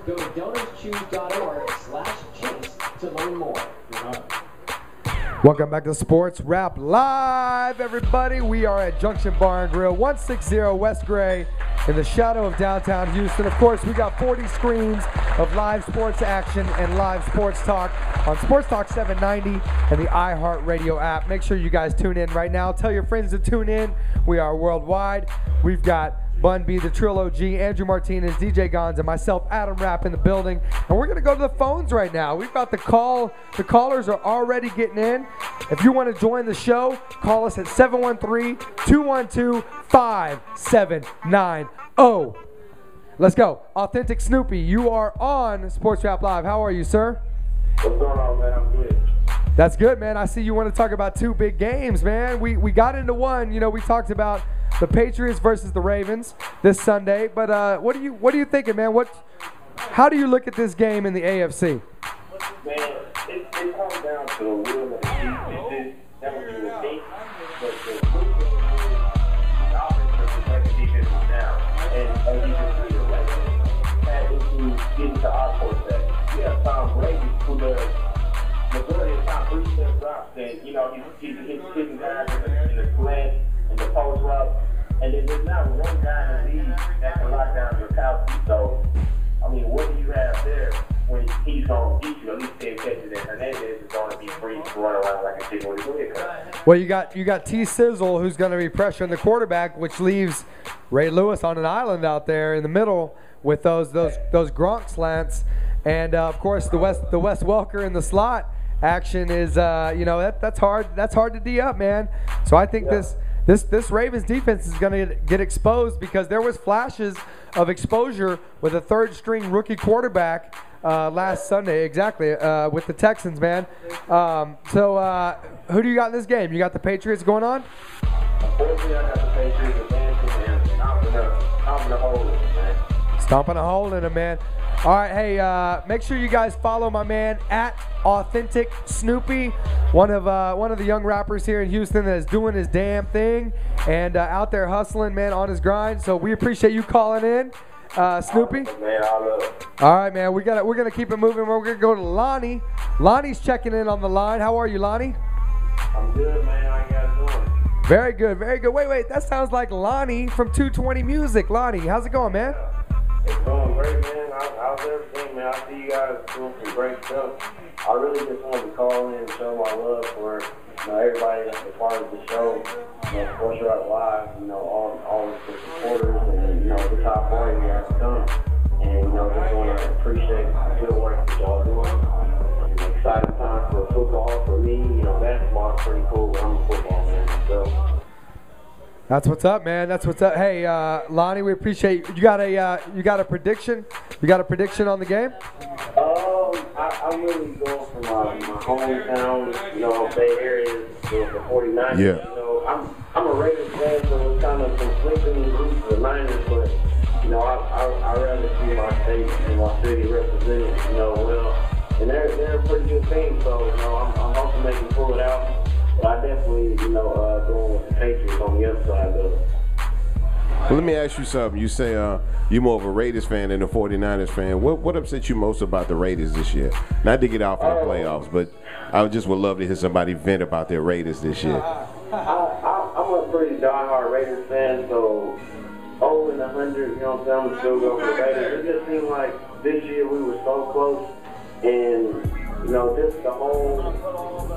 Go to donorschoose.org/chase to learn more. Welcome back to Sports Wrap Live, everybody. We are at Junction Bar and Grill, 160 West Gray, in the shadow of downtown Houston. Of course, we got 40 screens of live sports action and live sports talk on Sports Talk 790 and the iHeartRadio app. Make sure you guys tune in right now. Tell your friends to tune in. We are worldwide. We've got Bun B, the Trill OG, Andrew Martinez, DJ Gons, and myself, Adam Rapp, in the building. And we're going to go to the phones right now. We've got the call. The callers are already getting in. If you want to join the show, call us at 713-212-5790. Let's go. Authentic Snoopy, you are on Sports Wrap Live. How are you, sir? What's going on, man? I'm good. That's good, man. I see you want to talk about two big games, man. We got into one. You know, we talked about the Patriots versus the Ravens this Sunday. But what are you thinking, man? How do you look at this game in the AFC? Man, it comes down to the will of the defense. That's what you would think. But the offense to protect the defense is down. And as you can see, the Ravens had issues getting to our quarterback. We have Tom Brady, who does majority of the time 3-step drops. And, you know, he's hitting guys in the slant and the post route. And then there's not one guy in the league that can lock down your Kowski. So, I mean, what do you have there when he's going to get you at least 10 catches and Hernandez is going to be free to run around like a chicken with his leg cut? Well, you got T. Sizzle, who's going to be pressuring the quarterback, which leaves Ray Lewis on an island out there in the middle with those Gronk slants. And, of course, the Wes Welker in the slot action is, that's hard to D up, man. So I think this Ravens defense is going to get exposed because there was flashes of exposure with a third-string rookie quarterback last Sunday, exactly, with the Texans, man. So who do you got in this game? You got the Patriots going on? Unfortunately, I got the Patriots advancing, and I'm gonna hold it, man. Stomping a hole in it, man. All right, hey, make sure you guys follow my man at Authentic Snoopy, one of the young rappers here in Houston that is doing his damn thing and out there hustling, man, on his grind. So we appreciate you calling in, Snoopy. Man, I love it. All right, man, we're gonna keep it moving. We're gonna go to Lonnie. Lonnie's checking in on the line. How are you, Lonnie? I'm good, man. How you guys doing? Very good, very good. Wait, that sounds like Lonnie from 220 Music. Lonnie, how's it going, man? It's going great, man. How's everything, man? I see you guys doing some great stuff. I really just wanted to call in and show my love for everybody that's a part of the show. Sports Wrap Live, all the supporters and the top 40 guys come. And just want to appreciate the good work that y'all doing. It's an exciting time for football for me. Basketball is pretty cool. I'm a football man myself. That's what's up, man. That's what's up. Hey, Lonnie, we appreciate you. You got a prediction? You got a prediction on the game? I'm really going for my hometown, Bay Area, the 49ers. Yeah. I'm a Raiders fan, so it's kind of conflicting groups of the Niners, but I'd rather see my state and my city represented, well, and they're a pretty good team, so I'm hoping they can pull it out. But I definitely, going with the Patriots on the other side of it. Well, let me ask you something. You say you're more of a Raiders fan than a 49ers fan. What upset you most about the Raiders this year? Not to get out for the playoffs, but I just would love to hear somebody vent about their Raiders this year. I'm a pretty diehard Raiders fan, so 0-100, I'm still go for the Raiders. It just seemed like this year we were so close, and just the whole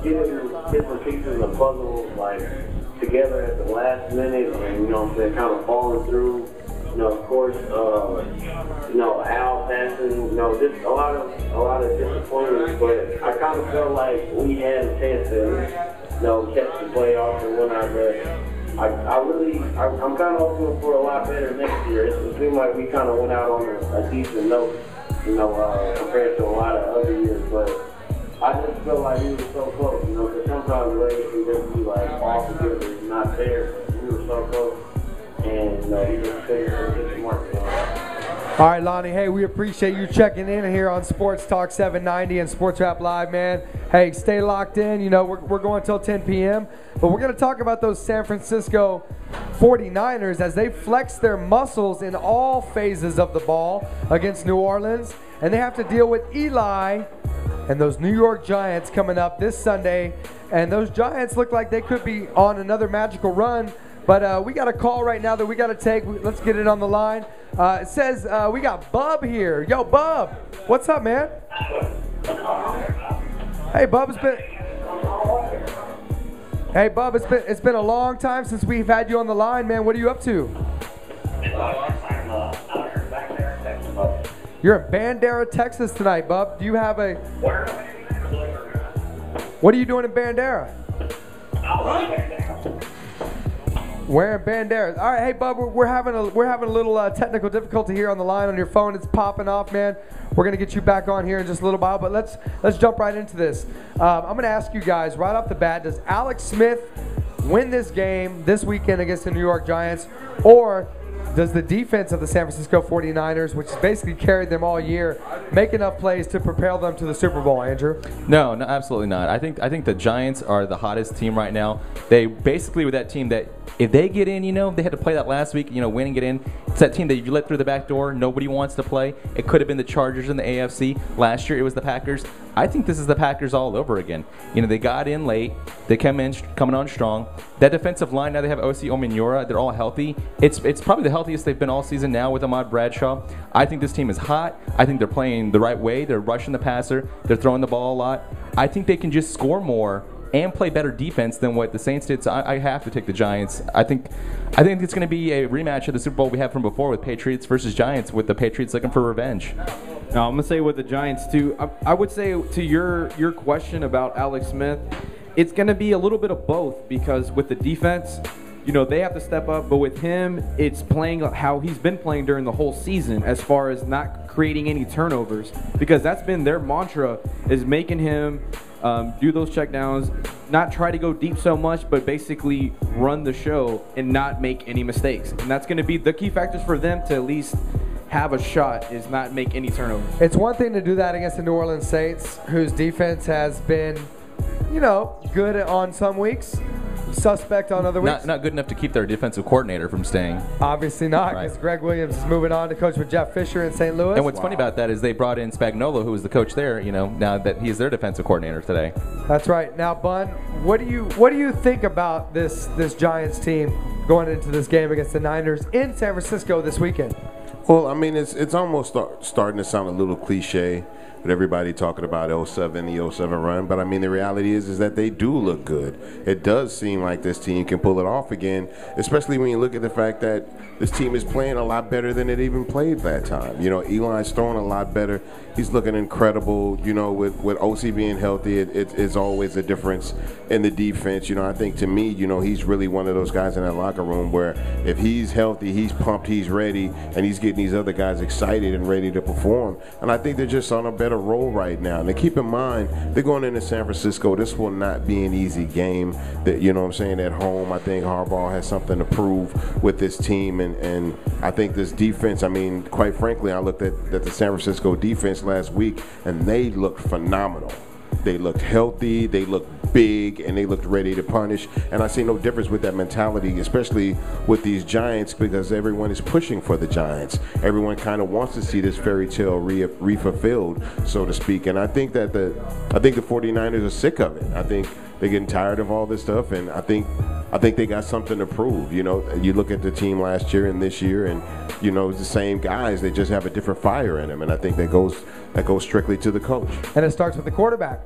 getting different pieces of the puzzle together at the last minute, and kind of falling through. Of course, Al passing. Just a lot of disappointments. But I kind of felt like we had a chance to catch the playoffs and whatnot. But I'm kind of hoping for a lot better next year. It seemed like we kind of went out on a decent note, compared to a lot of other years. But I just feel like we were so close, because sometimes the Raiders can just be all together, not there. We were so close, and he just couldn't get the mark. All right, Lonnie. Hey, we appreciate you checking in here on Sports Talk 790 and Sports Wrap Live, man. Hey, stay locked in. We're going until 10 p.m. But we're going to talk about those San Francisco 49ers as they flex their muscles in all phases of the ball against New Orleans. And they have to deal with Eli and those New York Giants coming up this Sunday. And those Giants look like they could be on another magical run. But we got a call right now that we got to take. Let's get it on the line. It says we got Bub here. Yo, Bub. What's up, man? Hey, Bub. It's been a long time since we've had you on the line, man. What are you up to? You're in Bandera, Texas tonight, Bub. Do you have a... What are you doing in Bandera? Wearing banderas. All right, hey Bub, we're having a little technical difficulty here on the line on your phone. It's popping off, man. We're gonna get you back on here in just a little while, but let's jump right into this. I'm gonna ask you guys right off the bat: does Alex Smith win this game this weekend against the New York Giants, or does the defense of the San Francisco 49ers, which has basically carried them all year, make enough plays to propel them to the Super Bowl, Andrew? No, absolutely not. I think the Giants are the hottest team right now. They basically with that team that if they get in, they had to play that last week, win and get in. It's that team that you let through the back door, nobody wants to play. It could have been the Chargers in the AFC. Last year it was the Packers. I think this is the Packers all over again. They got in late. They coming on strong. That defensive line, now they have O.C. Omenora. They're all healthy. It's probably the healthiest they've been all season now with Ahmad Bradshaw. I think this team is hot. I think they're playing the right way. They're rushing the passer. They're throwing the ball a lot. I think they can just score more and play better defense than what the Saints did. So I have to take the Giants. I think it's going to be a rematch of the Super Bowl we had from before with Patriots versus Giants, with the Patriots looking for revenge. Now, I'm going to say with the Giants, too. I would say to your question about Alex Smith, it's going to be a little bit of both, because with the defense, they have to step up. But with him, it's playing how he's been playing during the whole season, as far as not creating any turnovers, because that's been their mantra, is making him do those checkdowns, not try to go deep so much, but basically run the show and not make any mistakes. And that's going to be the key factors for them to at least have a shot, is not make any turnovers. It's one thing to do that against the New Orleans Saints, whose defense has been, good on some weeks, suspect on other weeks. Not good enough to keep their defensive coordinator from staying. Obviously not, because Right. Greg Williams is moving on to coach with Jeff Fisher in St. Louis. And what's funny about that is they brought in Spagnuolo, who was the coach there, now that he's their defensive coordinator today. That's right. Now, Bun, what do you think about this Giants team going into this game against the Niners in San Francisco this weekend? Well, I mean, it's almost starting to sound a little cliche with everybody talking about the 07 run, but I mean, the reality is that they do look good. It does seem like this team can pull it off again, especially when you look at the fact that this team is playing a lot better than it even played that time. Eli's throwing a lot better. He's looking incredible. With OC being healthy, it's always a difference in the defense. I think to me, he's really one of those guys in that locker room where if he's healthy, he's pumped, he's ready, and he's getting these other guys excited and ready to perform. And I think they're just on a better roll right now. And keep in mind, they're going into San Francisco. This will not be an easy game. That at home, I think Harbaugh has something to prove with this team. And I think this defense, I mean, quite frankly, I looked at the San Francisco defense last week, and they looked phenomenal. They looked healthy, they looked big, and they looked ready to punish. And I see no difference with that mentality, especially with these Giants, because everyone is pushing for the Giants. Everyone kind of wants to see this fairy tale re-fulfilled, so to speak. And I think that the 49ers are sick of it. I think they're getting tired of all this stuff, and I think they got something to prove. You look at the team last year and this year, and it's the same guys. They just have a different fire in them, and I think that goes strictly to the coach. And it starts with the quarterback.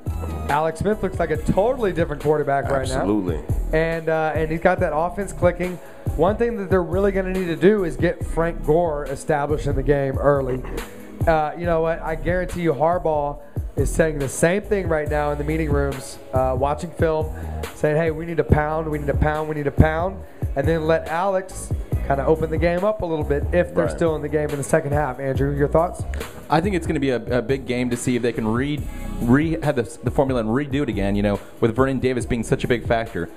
Alex Smith looks like a totally different quarterback right now. Absolutely. And he's got that offense clicking. One thing that they're really going to need to do is get Frank Gore established in the game early. You know what? I guarantee you Harbaugh is saying the same thing right now in the meeting rooms, watching film, saying, hey, we need to pound, we need to pound, we need to pound, and then let Alex kind of open the game up a little bit if they're still in the game in the second half. Andrew, your thoughts? I think it's going to be a big game to see if they can have the formula and redo it again, with Vernon Davis being such a big factor.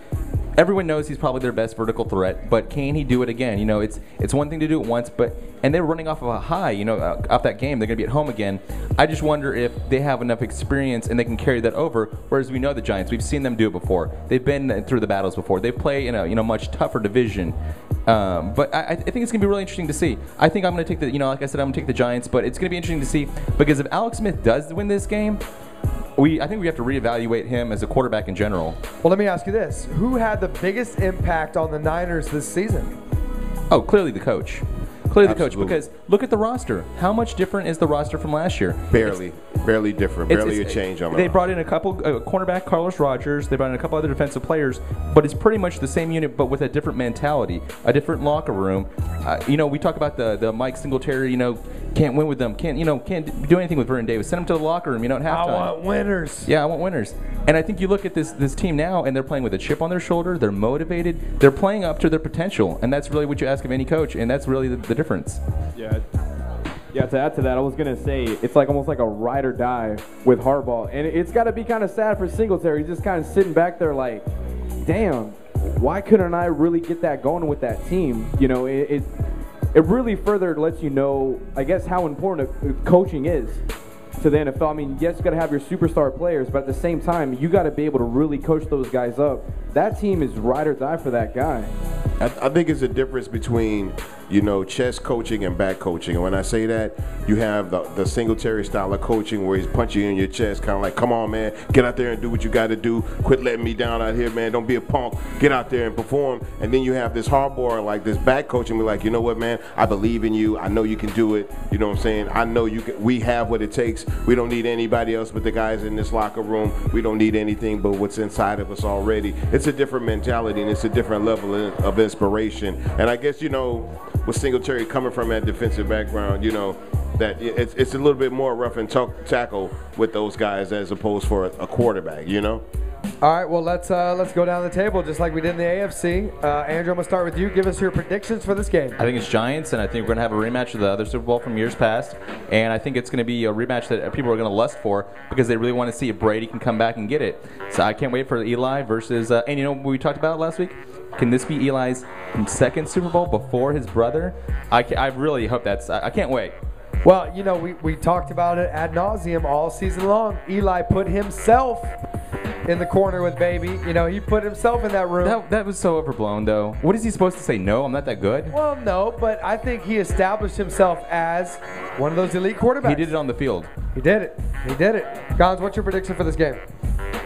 Everyone knows he's probably their best vertical threat, but can he do it again? It's one thing to do it once, and they're running off of a high, off that game. They're going to be at home again. I just wonder if they have enough experience and they can carry that over, whereas we know the Giants. We've seen them do it before. They've been through the battles before. They play in a much tougher division. But I think it's going to be really interesting to see. I think I'm going to take the, like I said, I'm going to take the Giants, but it's going to be interesting to see because if Alex Smith does win this game, I think we have to reevaluate him as a quarterback in general. Well, let me ask you this. Who had the biggest impact on the Niners this season? Oh, clearly the coach. Clearly the coach, Absolutely. because look at the roster. How much different is the roster from last year? Barely different. Barely a change on the They roster. brought in a couple cornerback Carlos Rogers. They brought in a couple other defensive players, but it's pretty much the same unit, but with a different mentality, a different locker room. We talk about the Mike Singletary. Can't win with them. Can't do anything with Vernon Davis. Send them to the locker room. At halftime. I want winners. Yeah, I want winners. And I think you look at this team now, and they're playing with a chip on their shoulder. They're motivated. They're playing up to their potential, and that's really what you ask of any coach, and that's really the difference. Yeah, to add to that, I was going to say, it's almost like a ride or die with Harbaugh. And it's got to be kind of sad for Singletary. He's just kind of sitting back there like, damn, why couldn't I really get that going with that team? It really further lets you know, I guess, how important coaching is to the NFL. I mean, yes, you got to have your superstar players, but at the same time, you got to be able to really coach those guys up. That team is ride or die for that guy. I think it's a difference between, chess coaching and back coaching. And when I say that, you have the Singletary style of coaching where he's punching you in your chest, kind of like, come on, man, get out there and do what you got to do. Quit letting me down out here, man. Don't be a punk. Get out there and perform. And then you have this Harbaugh, like this back coaching, be like, you know what, man, I believe in you. I know you can do it. You know what I'm saying? I know you can. We have what it takes. We don't need anybody else but the guys in this locker room. We don't need anything but what's inside of us already. It's a different mentality and it's a different level of inspiration. And I guess, with Singletary coming from that defensive background, that it's a little bit more rough and tackle with those guys as opposed for a quarterback, All right, well, let's go down the table just like we did in the AFC. Andrew, I'm going to start with you. Give us your predictions for this game. I think it's Giants, and I think we're going to have a rematch of the other Super Bowl from years past. And I think it's going to be a rematch that people are going to lust for because they really want to see if Brady can come back and get it. So I can't wait for Eli versus and what we talked about last week? Can this be Eli's second Super Bowl before his brother? I really hope I can't wait. Well, we talked about it ad nauseum all season long. Eli put himself in the corner with baby. He put himself in that room. That was so overblown, though. What is he supposed to say? No, I'm not that good? Well, no, but I think he established himself as one of those elite quarterbacks. He did it on the field. He did it. Gons, what's your prediction for this game?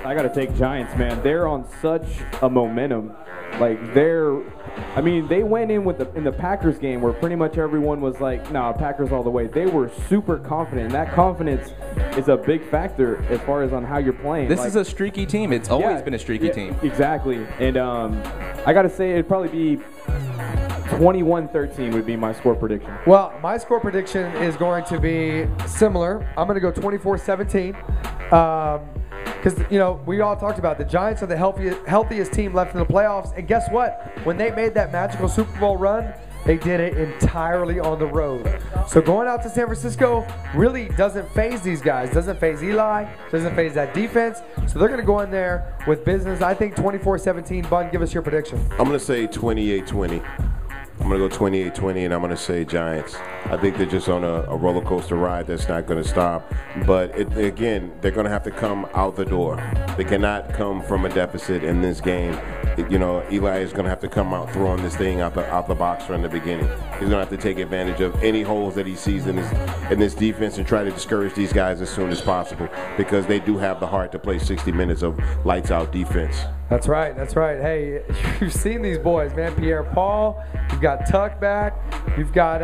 I got to take Giants, man. They're on such a momentum. They went in in the Packers game where pretty much everyone was like, nah, Packers all the way. They were super confident, and that confidence is a big factor as far as on how you're playing. This is a streaky team. It's always been a streaky team. Exactly. And I got to say it'd probably be 21-13 would be my score prediction. Well, my score prediction is going to be similar. I'm going to go 24-17. Because, we all talked about the Giants are the healthiest team left in the playoffs. And guess what? When they made that magical Super Bowl run, they did it entirely on the road. So going out to San Francisco really doesn't faze these guys. Doesn't faze Eli. Doesn't faze that defense. So they're going to go in there with business. I think 24-17. Bun, give us your prediction. I'm going to say 28-20. I'm going to go 28-20, and I'm going to say Giants. I think they're just on a roller coaster ride that's not going to stop. But, again, they're going to have to come out the door. They cannot come from a deficit in this game. Eli is going to have to come out throwing this thing out the box from the beginning. He's going to have to take advantage of any holes that he sees in this defense and try to discourage these guys as soon as possible because they do have the heart to play 60 minutes of lights-out defense. That's right. Hey, you've seen these boys, man. Pierre-Paul, you've got Tuck back, you've got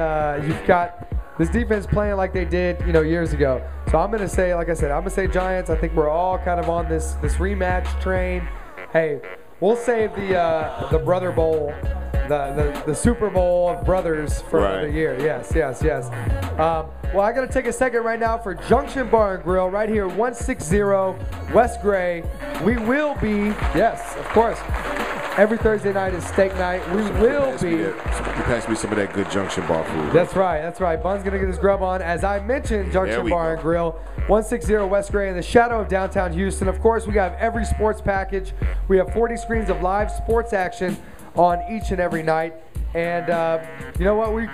this defense playing like they did, years ago. So I'm gonna say, like I said, I'm gonna say Giants. I think we're all kind of on this rematch train. Hey, we'll save the Brother Bowl, the Super Bowl of brothers for another year. Yes. Well, I gotta take a second right now for Junction Bar and Grill right here, 160 West Gray. We will be, yes, of course. Every Thursday night is steak night. We will be. You pass me some of that good Junction Bar food. That's right. Bun's going to get his grub on. As I mentioned, Junction Bar and Grill, 160 West Gray in the shadow of downtown Houston. Of course, we have every sports package. We have 40 screens of live sports action on each and every night. And you know what? We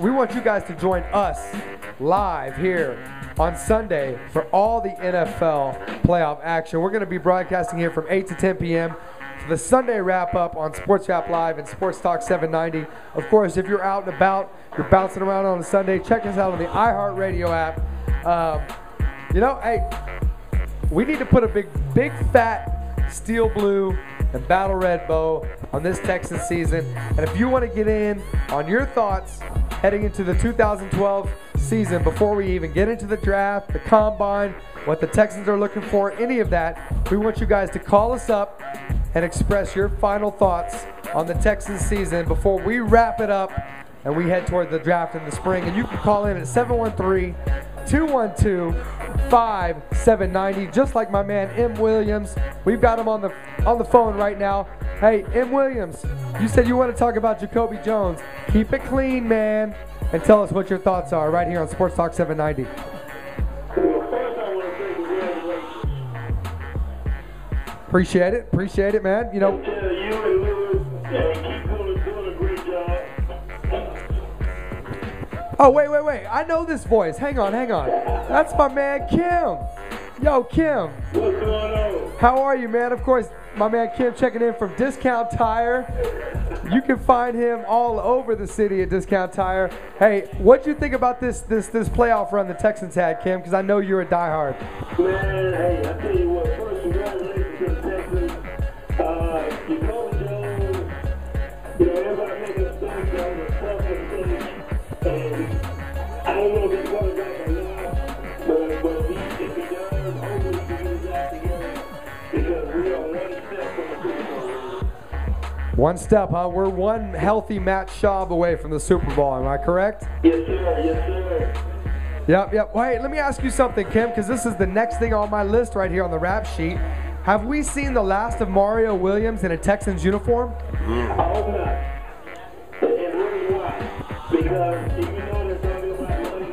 want you guys to join us live here on Sunday for all the NFL playoff action. We're going to be broadcasting here from 8 to 10 p.m. for the Sunday wrap-up on Sports Wrap Live and Sports Talk 790. Of course, if you're out and about, you're bouncing around on a Sunday, check us out on the iHeartRadio app. Hey, we need to put a big fat steel blue and battle red bow on this Texans season. And if you want to get in on your thoughts heading into the 2012 season, before we even get into the draft, the combine, what the Texans are looking for, any of that, we want you guys to call us up and express your final thoughts on the Texans season before we wrap it up and we head toward the draft in the spring. And you can call in at 713-212-5790, just like my man M. Williams. We've got him on the phone right now. Hey, M. Williams, you said you want to talk about Jacoby Jones. Keep it clean, man, and tell us what your thoughts are right here on Sports Talk 790. Appreciate it, man. You know. Oh, wait. I know this voice. Hang on. That's my man, Kim. Yo, Kim. What's going on? How are you, man? Of course, my man Kim checking in from Discount Tire. You can find him all over the city at Discount Tire. Hey, what'd you think about this playoff run the Texans had, Kim? Because I know you're a diehard. Man, hey, I tell you what. First, congratulations to the Texans. Jacoby Jones, everybody making a mistake. That was a tough mistake. And I don't know if he's going back or not, but if he does, hopefully he can get his act together because we are one step from the Super Bowl. One step, huh? We're one healthy Matt Schaub away from the Super Bowl. Am I correct? Yes, sir. Yep. Wait, let me ask you something, Kim, because this is the next thing on my list right here on the Rapp Sheet. Have we seen the last of Mario Williams in a Texans uniform? I hope not. And really why? Because even though they're talking about money,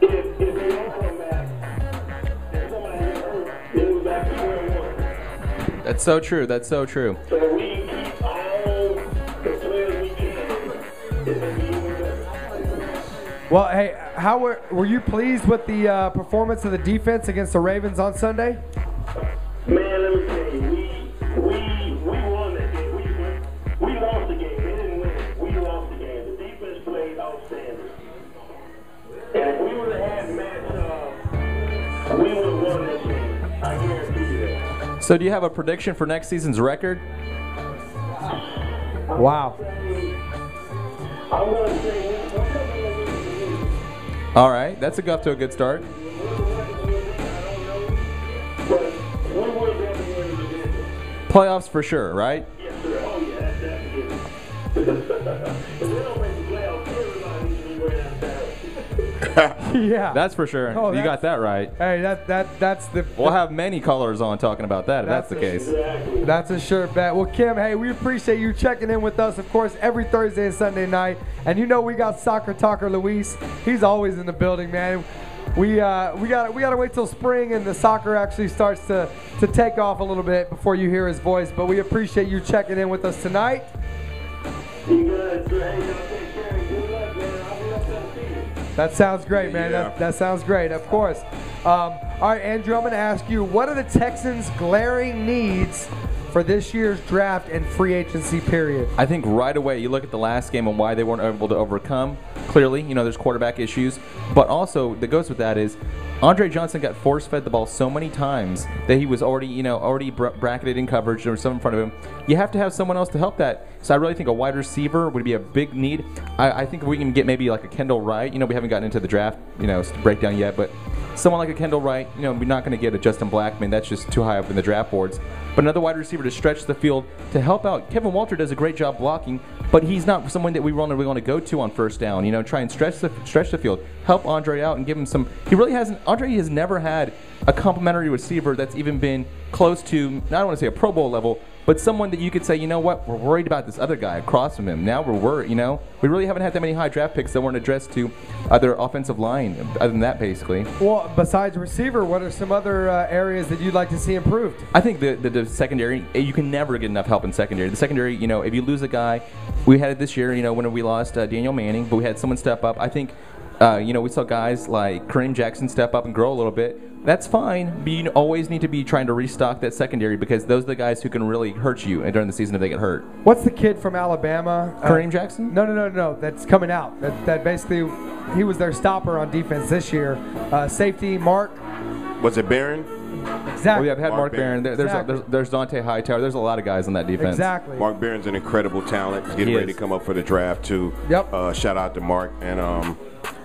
if they don't come back and somebody gets hurt, then we're back to square one. That's so true. So we keep all the players we can. It's going to be even better. Well, hey, how were you pleased with the performance of the defense against the Ravens on Sunday? Man, let me tell you, we won that game. We lost the game. They didn't win. We lost the game. The defense played outstanding. And if we would have had Matt Schaub, we would have won that game. I guarantee you that. So do you have a prediction for next season's record? Wow. I'm going to say All right, that's got to a good start. Playoffs for sure, right? Yes, sir. Oh, yeah, that's definitely. If they don't make the playoffs, everybody needs to be wearing that. Yeah. That's for sure. Oh, you got that right. Hey, that's the. We'll have many callers on talking about that if that's the case. Exactly. That's a sure bet. Well, Kim, hey, we appreciate you checking in with us, of course, every Thursday and Sunday night. And you know we got Soccer Talker Luis. He's always in the building, man. We gotta wait till spring and the soccer actually starts to take off a little bit before you hear his voice. But we appreciate you checking in with us tonight. You good? Hey, y'all take care. Good luck, man. I'll be up there to see you. That sounds great, man. Yeah. That sounds great, of course. All right, Andrew, I'm going to ask you, what are the Texans' glaring needs for this year's draft and free agency period? I think right away you look at the last game and why they weren't able to overcome. Clearly, there's quarterback issues. But also, that goes with that is Andre Johnson got force-fed the ball so many times that he was already bracketed in coverage. There was someone in front of him. You have to have someone else to help that. So I really think a wide receiver would be a big need. I think if we can get maybe like a Kendall Wright. We haven't gotten into the draft, breakdown yet. But someone like a Kendall Wright, we're not going to get a Justin Blackman. That's just too high up in the draft boards. But another wide receiver to stretch the field, to help out. Kevin Walter does a great job blocking, but he's not someone that we want to go to on first down. Try and stretch the field, help Andre out, and give him some. He really hasn't. Andre has never had a complimentary receiver that's even been close to. I don't want to say a Pro Bowl level, but someone that you could say, you know what, we're worried about this other guy across from him. Now we're worried. We really haven't had that many high draft picks that weren't addressed to other offensive line. Other than that, basically. Well, besides receiver, what are some other areas that you'd like to see improved? I think the secondary, you can never get enough help in secondary. The secondary, if you lose a guy, we had it this year, when we lost Daniel Manning, but we had someone step up. I think, we saw guys like Kareem Jackson step up and grow a little bit. that's fine. But you always need to be trying to restock that secondary because those are the guys who can really hurt you during the season if they get hurt. What's the kid from Alabama? Kareem Jackson? No. That's coming out. That basically, he was their stopper on defense this year. Safety, Mark. Was it Barron? Exactly. Well, yeah, I've had Mark Barron. There's Dante Hightower. There's a lot of guys on that defense. Exactly. Mark Barron's an incredible talent. He's getting ready to come up for the draft, too. Yep. Shout out to Mark. And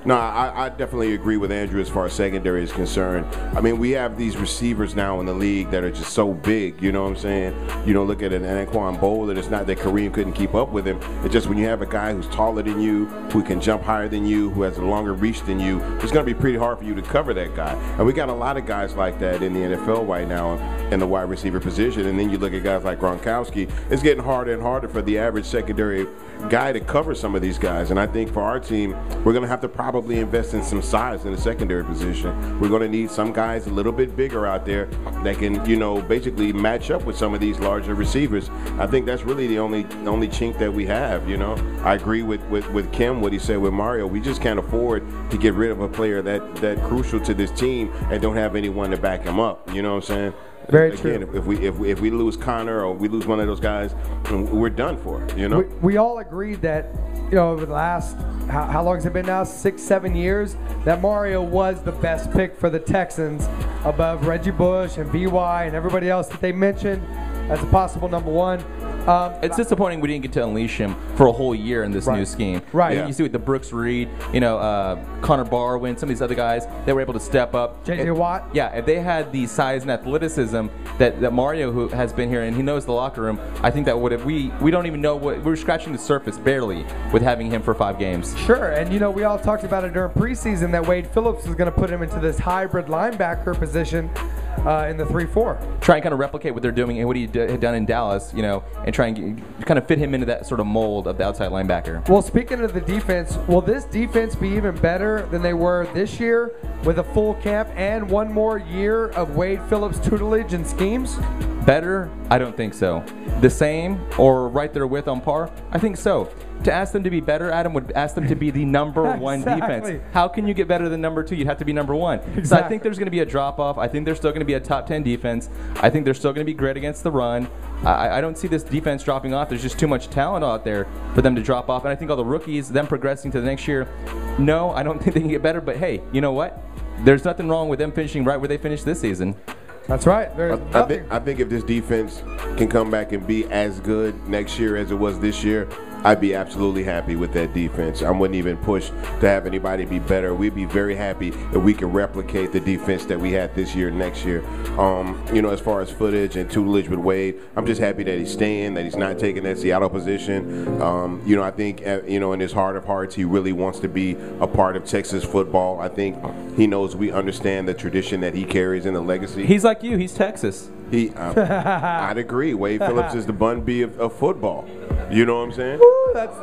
no, I definitely agree with Andrew as far as secondary is concerned. I mean, we have these receivers now in the league that are just so big, you know what I'm saying? You know, look at an Anquan Boldin. It's not that Kareem couldn't keep up with him. It's just when you have a guy who's taller than you, who can jump higher than you, who has a longer reach than you, it's going to be pretty hard for you to cover that guy. And we got a lot of guys like that in the NFL right now in the wide receiver position. And then you look at guys like Gronkowski. It's getting harder and harder for the average secondary guy to cover some of these guys. And I think for our team, we're going to have to probably invest in some size in the secondary position. We're going to need some guys a little bit bigger out there that can, you know, basically match up with some of these larger receivers. I think that's really the only chink that we have, you know. I agree with Kim, what he said with Mario. We just can't afford to get rid of a player that crucial to this team and don't have anyone to back him up, you know what I'm saying? Very Again, true. If we lose Connor or we lose one of those guys, we're done for, you know. We all agreed that, you know, over the last, how long has it been now? 6-7 years, that Mario was the best pick for the Texans above Reggie Bush and BY and everybody else that they mentioned as a possible number one. It's disappointing we didn't get to unleash him for a whole year in this new scheme. Right. You see with the Brooks Reed, you know, Connor Barwin, some of these other guys, they were able to step up. J.J. Watt. Yeah, if they had the size and athleticism that Mario, who has been here and he knows the locker room, I think that would have, we don't even know we're scratching the surface barely with having him for 5 games. Sure, and you know, we all talked about it during preseason that Wade Phillips is going to put him into this hybrid linebacker position in the 3-4. Try and kind of replicate what they're doing and what he had done in Dallas, you know, and try and kind of fit him into that sort of mold of the outside linebacker. Well, speaking of the defense, will this defense be even better than they were this year with a full camp and one more year of Wade Phillips' tutelage and schemes? Better? I don't think so. The same or right there with on par? I think so. To ask them to be better, Adam, would ask them to be the number one defense. How can you get better than number 2? You'd have to be number 1. Exactly. So I think there's going to be a drop-off. I think there's still going to be a top 10 defense. I think they're still going to be great against the run. I don't see this defense dropping off. There's just too much talent out there for them to drop off. And I think all the rookies, them progressing to the next year, no, I don't think they can get better. But, hey, you know what? There's nothing wrong with them finishing right where they finished this season. That's right. I think if this defense can come back and be as good next year as it was this year, I'd be absolutely happy with that defense. I wouldn't even push to have anybody be better. We'd be very happy if we can replicate the defense that we had this year, next year. You know, as far as footage and tutelage with Wade, I'm just happy that he's staying, that he's not taking that Seattle position. You know, I think, you know, in his heart of hearts, he really wants to be a part of Texas football. I think he knows we understand the tradition that he carries and the legacy. He's like you. He's Texas. I'd agree. Wade Phillips is the Bun B of football. You know what I'm saying? Woo, that's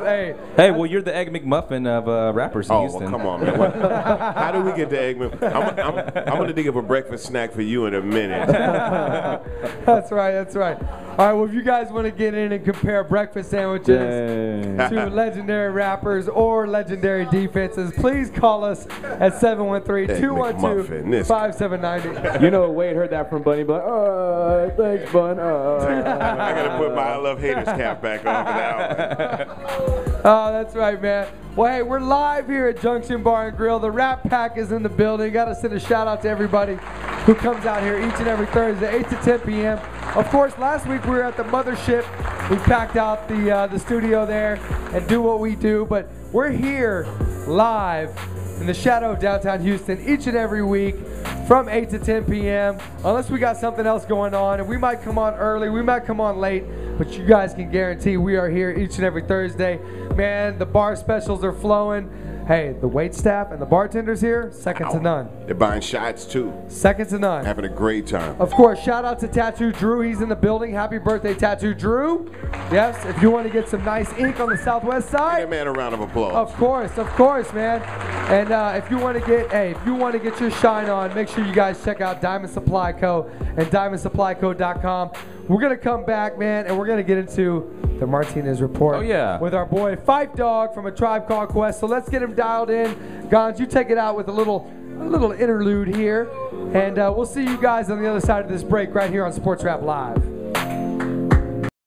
Hey, well, you're the Egg McMuffin of rappers in Houston. Oh, well, come on, man. How do we get to Egg McMuffin? I'm going to think of a breakfast snack for you in a minute. That's right. That's right. All right, well, if you guys want to get in and compare breakfast sandwiches to legendary rappers or legendary defenses, please call us at 713-212-5790. You know, Wade heard that from Bunny, but thanks, Bun. I got to put my I Love Haters cap back on for that one. Oh, that's right, man. Well, hey, we're live here at Junction Bar and Grill. The Rap Pack is in the building. Got to send a shout out to everybody who comes out here each and every Thursday, 8 to 10 p.m. Of course, last week we were at the Mothership. We packed out the studio there and do what we do. But we're here live in the shadow of downtown Houston each and every week from 8 to 10 p.m. Unless we got something else going on. And we might come on early. We might come on late. But you guys can guarantee we are here each and every Thursday. Man, the bar specials are flowing. Hey, the wait staff and the bartenders here, second to none. They're buying shots, too. Second to none. Having a great time. Of course, shout out to Tattoo Drew. He's in the building. Happy birthday, Tattoo Drew. Yes, if you want to get some nice ink on the southwest side. Give that man a round of applause. Of course, man. And if you want to get your shine on, make sure you guys check out Diamond Supply Co. and DiamondSupplyCo.com. We're going to come back, man, and we're going to get into the Martinez Report. Oh, yeah. With our boy Fife Dog from A Tribe Called Quest. So let's get him dialed in. Gons, you take it out with a little interlude here. And we'll see you guys on the other side of this break right here on Sports Rap Live.